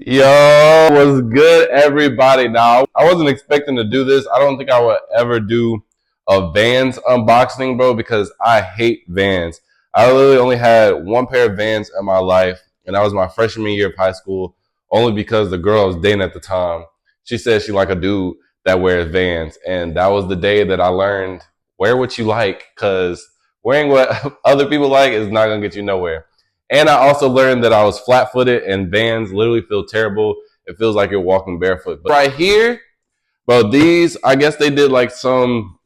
Yo, what's good, everybody? Now, I wasn't expecting to do this. I don't think I would ever do a Vans unboxing, bro, because I hate Vans. I literally only had one pair of Vans in my life, and that was my freshman year of high school, only because the girl I was dating at the time, she said she liked a dude that wears Vans. And that was the day that I learned, wear what you like, because wearing what other people like is not going to get you nowhere. And I also learned that I was flat footed and Vans literally feel terrible. It feels like you're walking barefoot. But right here, bro, these, I guess they did like some,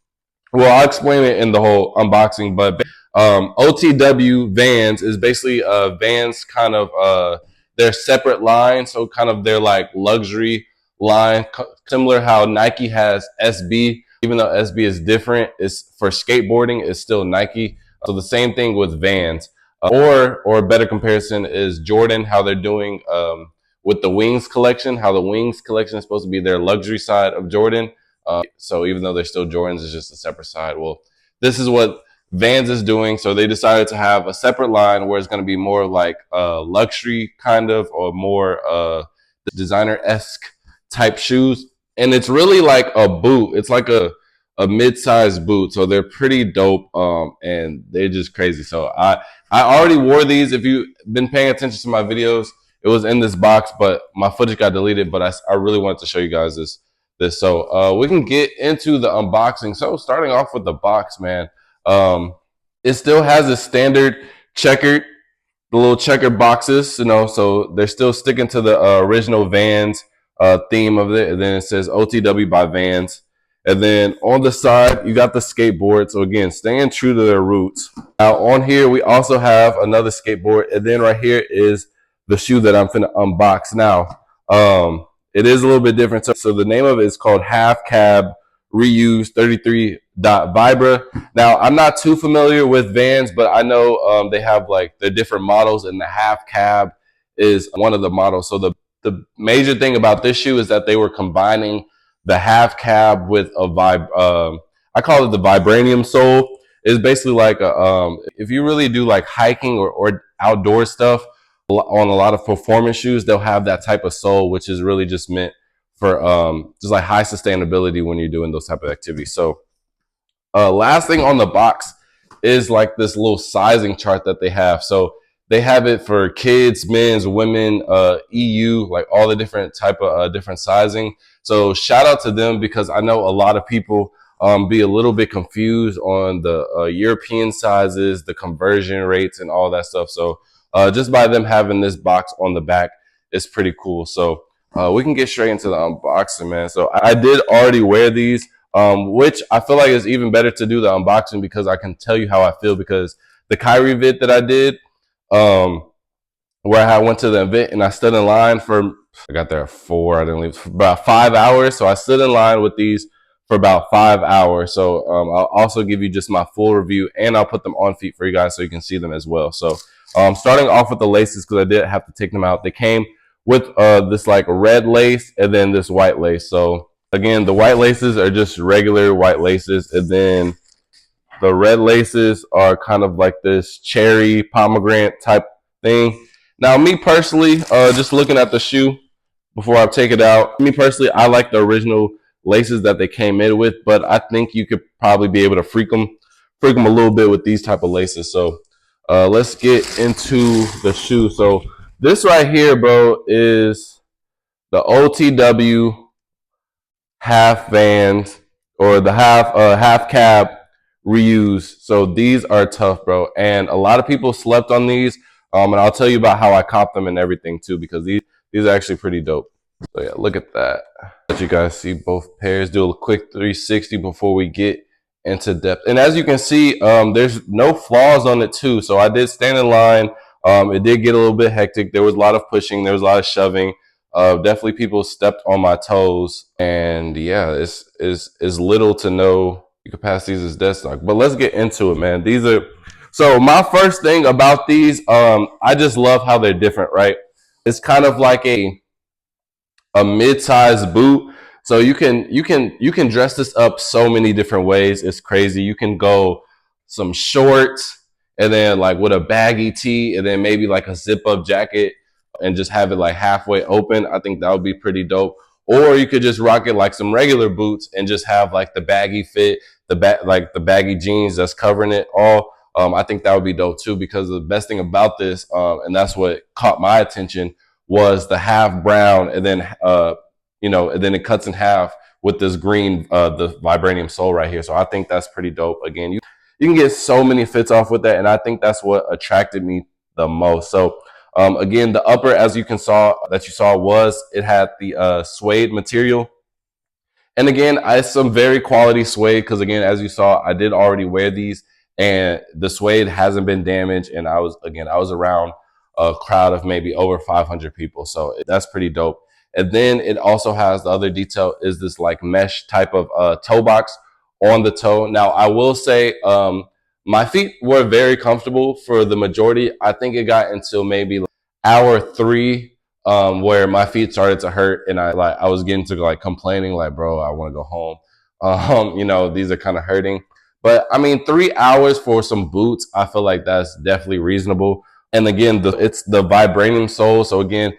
well, I'll explain it in the whole unboxing, but OTW Vans is basically Vans kind of their separate line. So kind of their like luxury line, similar how Nike has SB, even though SB is different, it's for skateboarding, it's still Nike. So the same thing with Vans. Or a better comparison is Jordan, how they're doing with the Wings collection, how the Wings collection is supposed to be their luxury side of Jordan. So even though they're still Jordans, it's just a separate side. Well, this is what Vans is doing. So they decided to have a separate line where it's going to be more like luxury kind of, or more designer-esque type shoes. And it's really like a boot. It's like a mid-sized boot. So they're pretty dope. And they're just crazy. So I already wore these. If you've been paying attention to my videos, it was in this box, but my footage got deleted. But I really wanted to show you guys this. So we can get into the unboxing. So starting off with the box, man. It still has a standard checkered, the little checkered boxes, you know. So they're still sticking to the original Vans theme of it. And then it says OTW by Vans. And then on the side, you got the skateboard. So again, staying true to their roots. Now on here, we also have another skateboard. And then right here is the shoe that I'm finna unbox now. It is a little bit different. So the name of it is called Half Cab Reuse 33 Vibra. Now, I'm not too familiar with Vans, but I know they have like the different models, and the Half Cab is one of the models. So the major thing about this shoe is that they were combining the half cab with a I call it the vibranium sole. It's basically like if you really do like hiking or outdoor stuff on a lot of performance shoes, they'll have that type of sole, which is really just meant for just like high sustainability when you're doing those type of activities. So last thing on the box is like this little sizing chart that they have. So they have it for kids, men's, women, EU, like all the different type of different sizing. So shout out to them, because I know a lot of people be a little bit confused on the European sizes, the conversion rates, and all that stuff. So just by them having this box on the back, it's pretty cool. So we can get straight into the unboxing, man. So I did already wear these, which I feel like is even better to do the unboxing, because I can tell you how I feel. Because the Kyrie vid that I did, where I went to the event and I stood in line for, I got there at 4, I didn't leave for about 5 hours. So I stood in line with these for about 5 hours. So I'll also give you just my full review, and I'll put them on feet for you guys so you can see them as well. So starting off with the laces, because I did have to take them out. They came with this like red lace and then this white lace. So again, the white laces are just regular white laces, and then the red laces are kind of like this cherry pomegranate type thing. Now, me personally, just looking at the shoe before I take it out, me personally, I like the original laces that they came in with, but I think you could probably be able to freak them a little bit with these type of laces. So let's get into the shoe. So this right here, bro, is the OTW half Vans, or the half cab reuse. So these are tough, bro, and a lot of people slept on these. And I'll tell you about how I copped them and everything too, because these are actually pretty dope. So yeah, look at that. Let you guys see both pairs. Do a quick 360 before we get into depth. And as you can see, there's no flaws on it too. So I did stand in line. It did get a little bit hectic. There was a lot of pushing. There was a lot of shoving. Definitely people stepped on my toes. And yeah, it's little to no. You can pass these as dead stock. But let's get into it, man. These are... So my first thing about these, I just love how they're different, right? It's kind of like a mid-sized boot. So you can dress this up so many different ways. It's crazy. You can go some shorts, and then like with a baggy tee, and then maybe like a zip-up jacket. and just have it like halfway open. I think that would be pretty dope. Or you could just rock it like some regular boots and just have like the baggy fit, like the baggy jeans that's covering it all. I think that would be dope too, because the best thing about this, and that's what caught my attention, was the half brown, and then and then it cuts in half with this green, the vibranium sole right here. So I think that's pretty dope. Again, you can get so many fits off with that, and I think that's what attracted me the most. So again, the upper, as you saw, was it had the suede material. And again, it's some very quality suede, because again, as you saw, I did already wear these, and the suede hasn't been damaged. And I was around a crowd of maybe over 500 people, so that's pretty dope. And then it also has, the other detail is this like mesh type of toe box on the toe. Now, I will say, my feet were very comfortable for the majority. I think it got until maybe like hour 3, where my feet started to hurt, and I was getting to like complaining, like, bro, I want to go home. These are kind of hurting. But I mean, 3 hours for some boots, I feel like that's definitely reasonable. And again, it's the vibranium sole, so again,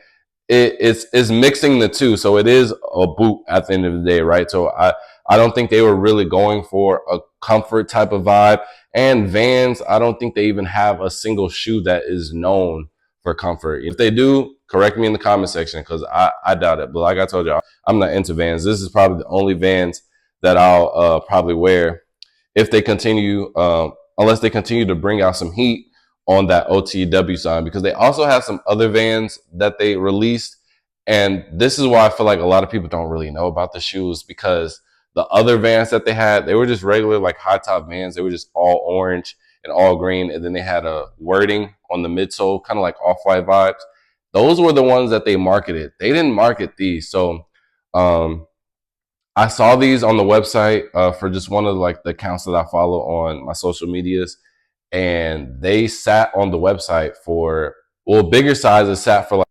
it's mixing the two, so it is a boot at the end of the day, right? So I don't think they were really going for a comfort type of vibe. And Vans, I don't think they even have a single shoe that is known for comfort. If they do, correct me in the comment section, because I doubt it. But like I told you, I'm not into Vans. This is probably the only Vans that I'll probably wear if they continue, unless they continue to bring out some heat on that OTW sign, because they also have some other Vans that they released. And this is why I feel like a lot of people don't really know about the shoes, because the other Vans that they had, they were just regular like high top Vans. They were just all orange and all green, and then they had a wording on the midsole, kind of like off-white vibes. Those were the ones that they marketed. They didn't market these. So I saw these on the website for just one of like the accounts that I follow on my social medias, and they sat on the website for, well, bigger sizes sat for like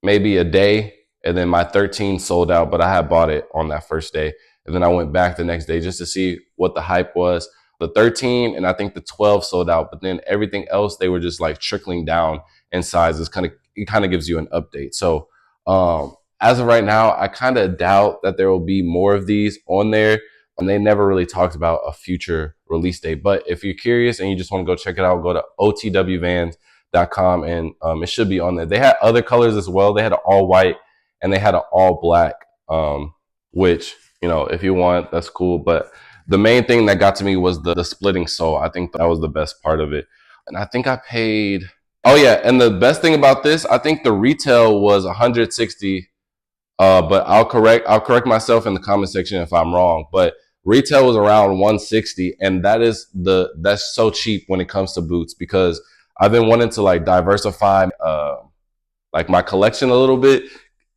maybe a day, and then my 13 sold out, but I had bought it on that first day. And then I went back the next day just to see what the hype was. The 13 and I think the 12 sold out, but then everything else, they were just like trickling down in sizes. It kind of gives you an update. So as of right now, I kind of doubt that there will be more of these on there. And they never really talked about a future release date. But if you're curious and you just want to go check it out, go to otwvans.com, and it should be on there. They had other colors as well. They had an all white and they had an all black, which, if you want, that's cool. But the main thing that got to me was the splitting sole. I think that was the best part of it. And I think I paid, oh yeah, and the best thing about this, I think the retail was 160. But I'll correct myself in the comment section if I'm wrong. But retail was around 160, and that's so cheap when it comes to boots, because I've been wanting to like diversify like my collection a little bit.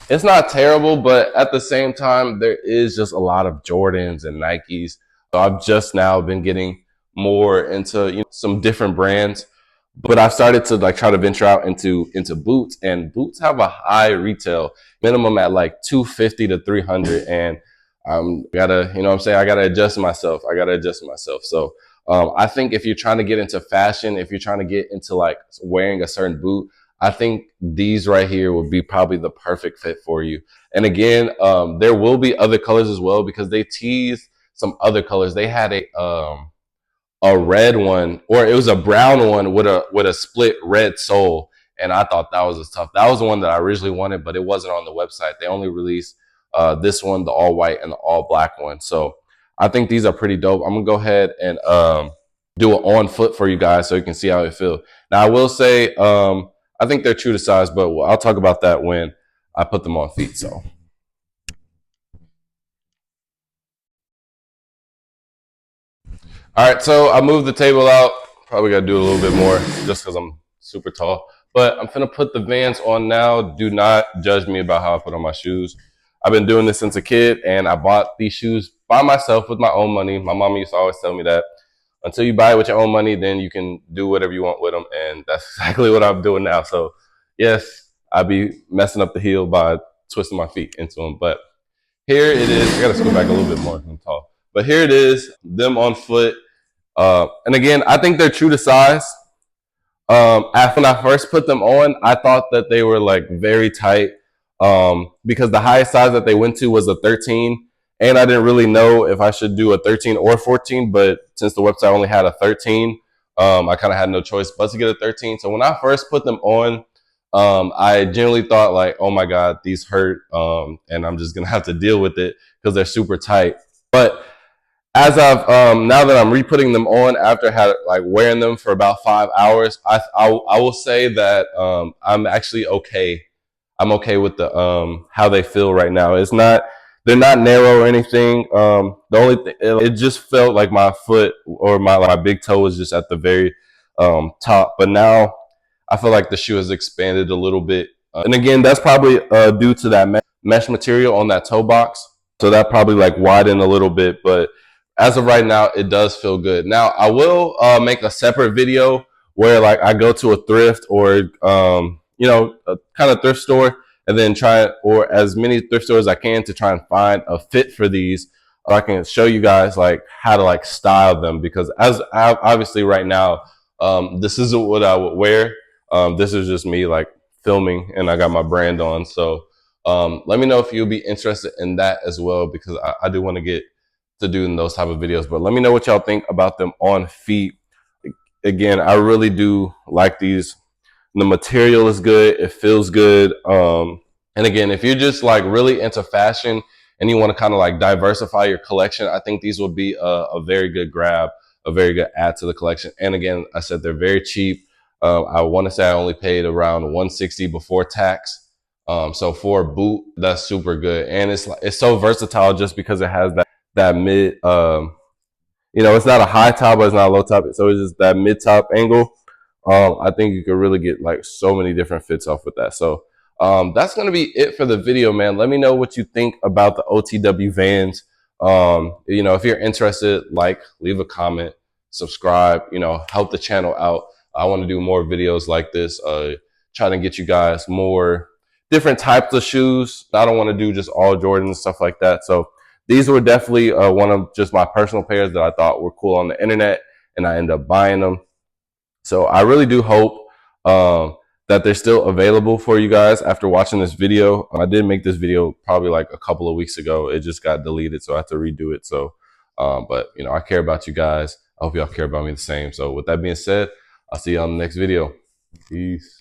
It's not terrible, but at the same time, there is just a lot of Jordans and Nikes. So I've just now been getting more into some different brands, but I've started to like try to venture out into boots, and boots have a high retail minimum at like 250 to 300, and gotta, I gotta adjust myself. So I think if you're trying to get into fashion, if you're trying to get into like wearing a certain boot, I think these right here would be probably the perfect fit for you. And again, there will be other colors as well, because they teased some other colors. They had a red one, or it was a brown one with a split red sole, and I thought that was tough. That was the one that I originally wanted, but it wasn't on the website. They only released this one, the all white and the all black one. So I think these are pretty dope. I'm gonna go ahead and do it on foot for you guys so you can see how it feels. Now I will say, I think they're true to size, but I'll talk about that when I put them on feet. So. All right, so I moved the table out. Probably got to do a little bit more just because I'm super tall. But I'm going to put the Vans on now. Do not judge me about how I put on my shoes. I've been doing this since a kid, and I bought these shoes by myself with my own money. My mom used to always tell me that until you buy it with your own money, then you can do whatever you want with them. And that's exactly what I'm doing now. So, yes, I'd be messing up the heel by twisting my feet into them. But here it is. I got to scoot back a little bit more. I'm tall. But here it is, them on foot. And again, I think they're true to size. After when I first put them on, I thought that they were like very tight, because the highest size that they went to was a 13, and I didn't really know if I should do a 13 or 14. But since the website only had a 13, I kind of had no choice but to get a 13. So when I first put them on, I generally thought like, oh my god, these hurt, and I'm just gonna have to deal with it because they're super tight. But as I've now that I'm re-putting them on after had like wearing them for about 5 hours, I will say that I'm actually okay. I'm okay with the how they feel right now. It's not They're not narrow or anything. The only thing, it just felt like my foot or my big toe was just at the very top. But now I feel like the shoe has expanded a little bit, and again, that's probably due to that mesh material on that toe box. So that probably like widened a little bit, but as of right now, it does feel good. Now I will make a separate video where like I go to a thrift or a kind of thrift store, and then try or as many thrift stores as I can to try and find a fit for these. Or I can show you guys like how to like style them, because as obviously right now, this isn't what I would wear. This is just me like filming, and I got my brand on. So let me know if you'll be interested in that as well, because I do want to get to doing those type of videos. But let me know what y'all think about them on feet. Again, I really do like these. The material is good. It feels good. And again, if you're just like really into fashion and you want to kind of like diversify your collection, I think these would be a very good grab, a very good add to the collection. And again, I said they're very cheap. I want to say I only paid around 160 before tax. So for a boot, that's super good. And it's so versatile just because it has that mid, it's not a high top, but it's not a low top. So it's just that mid top angle. I think you could really get like so many different fits off with that. So that's going to be it for the video, man. Let me know what you think about the OTW Vans. If you're interested, leave a comment, subscribe, help the channel out. I want to do more videos like this, trying to get you guys more different types of shoes. I don't want to do just all Jordans and stuff like that. So these were definitely one of just my personal pairs that I thought were cool on the internet, and I ended up buying them. So I really do hope that they're still available for you guys after watching this video. I did make this video probably like a couple of weeks ago. It just got deleted, so I have to redo it. So, but I care about you guys. I hope y'all care about me the same. So with that being said, I'll see you on the next video. Peace.